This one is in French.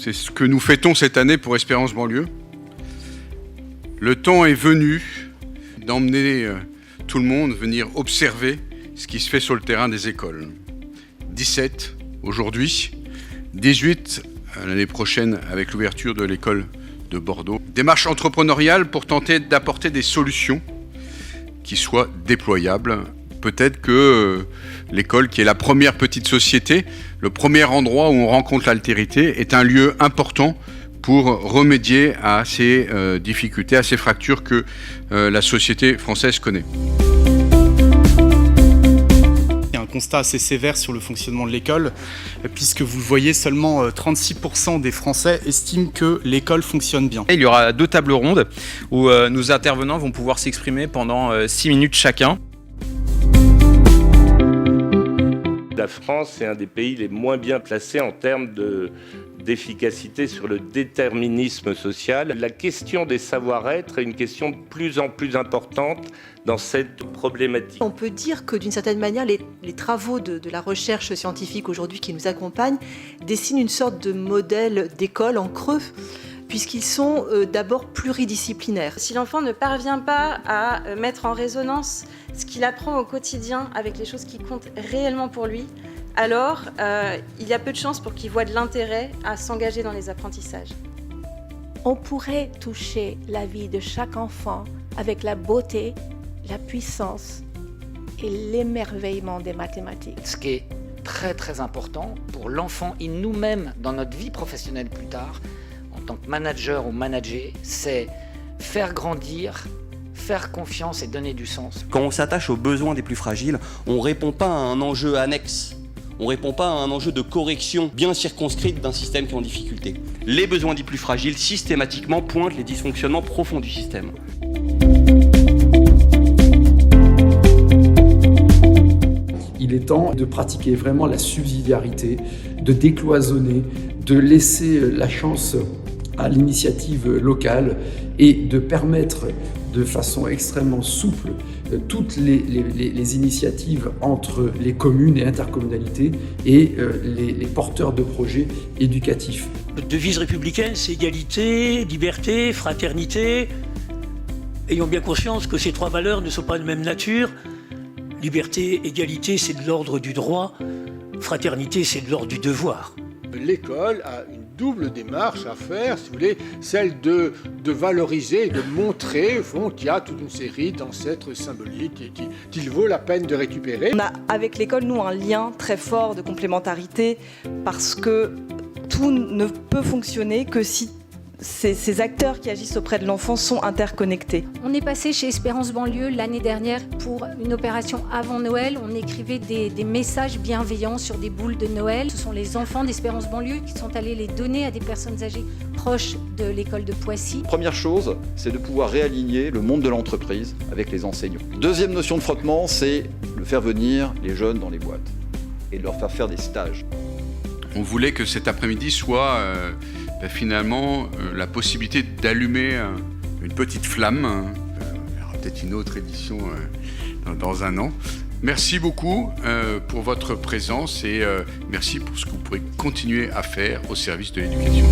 C'est ce que nous fêtons cette année pour Espérance Banlieue. Le temps est venu d'emmener tout le monde venir observer ce qui se fait sur le terrain des écoles. 17 aujourd'hui, 18 l'année prochaine avec l'ouverture de l'école de Bordeaux. Démarche entrepreneuriale pour tenter d'apporter des solutions qui soient déployables. Peut-être que l'école, qui est la première petite société, le premier endroit où on rencontre l'altérité, est un lieu important pour remédier à ces difficultés, à ces fractures que la société française connaît. Il y a un constat assez sévère sur le fonctionnement de l'école, puisque vous le voyez, seulement 36% des Français estiment que l'école fonctionne bien. Il y aura 2 tables rondes où nos intervenants vont pouvoir s'exprimer pendant 6 minutes chacun. La France est un des pays les moins bien placés en termes d'efficacité sur le déterminisme social. La question des savoir-être est une question de plus en plus importante dans cette problématique. On peut dire que d'une certaine manière, les travaux de la recherche scientifique aujourd'hui qui nous accompagnent dessinent une sorte de modèle d'école en creux, puisqu'ils sont d'abord pluridisciplinaires. Si l'enfant ne parvient pas à mettre en résonance ce qu'il apprend au quotidien avec les choses qui comptent réellement pour lui, alors il y a peu de chances pour qu'il voie de l'intérêt à s'engager dans les apprentissages. On pourrait toucher la vie de chaque enfant avec la beauté, la puissance et l'émerveillement des mathématiques. Ce qui est très très important pour l'enfant et nous-mêmes dans notre vie professionnelle plus tard, en tant que manager ou manager, c'est faire grandir, faire confiance et donner du sens. Quand on s'attache aux besoins des plus fragiles, on ne répond pas à un enjeu annexe. On ne répond pas à un enjeu de correction bien circonscrite d'un système qui est en difficulté. Les besoins des plus fragiles, systématiquement, pointent les dysfonctionnements profonds du système. Il est temps de pratiquer vraiment la subsidiarité, de décloisonner, de laisser la chance à l'initiative locale et de permettre de façon extrêmement souple toutes les initiatives entre les communes et intercommunalités et les porteurs de projets éducatifs. Notre devise républicaine, c'est égalité, liberté, fraternité. Ayons bien conscience que ces 3 valeurs ne sont pas de même nature. Liberté, égalité, c'est de l'ordre du droit. Fraternité, c'est de l'ordre du devoir. L'école a une double démarche à faire, si vous voulez, celle de valoriser, de montrer au fond, qu'il y a toute une série d'ancêtres symboliques qu'il vaut la peine de récupérer. On a avec l'école, nous, un lien très fort de complémentarité parce que tout ne peut fonctionner que si ces acteurs qui agissent auprès de l'enfant sont interconnectés. On est passé chez Espérance Banlieue l'année dernière pour une opération avant Noël. On écrivait des messages bienveillants sur des boules de Noël. Ce sont les enfants d'Espérance Banlieue qui sont allés les donner à des personnes âgées proches de l'école de Poissy. Première chose, c'est de pouvoir réaligner le monde de l'entreprise avec les enseignants. Deuxième notion de frottement, c'est de faire venir les jeunes dans les boîtes et de leur faire des stages. On voulait que cet après-midi soit finalement la possibilité d'allumer une petite flamme. Il y aura peut-être une autre édition dans un an. Merci beaucoup pour votre présence et merci pour ce que vous pourrez continuer à faire au service de l'éducation.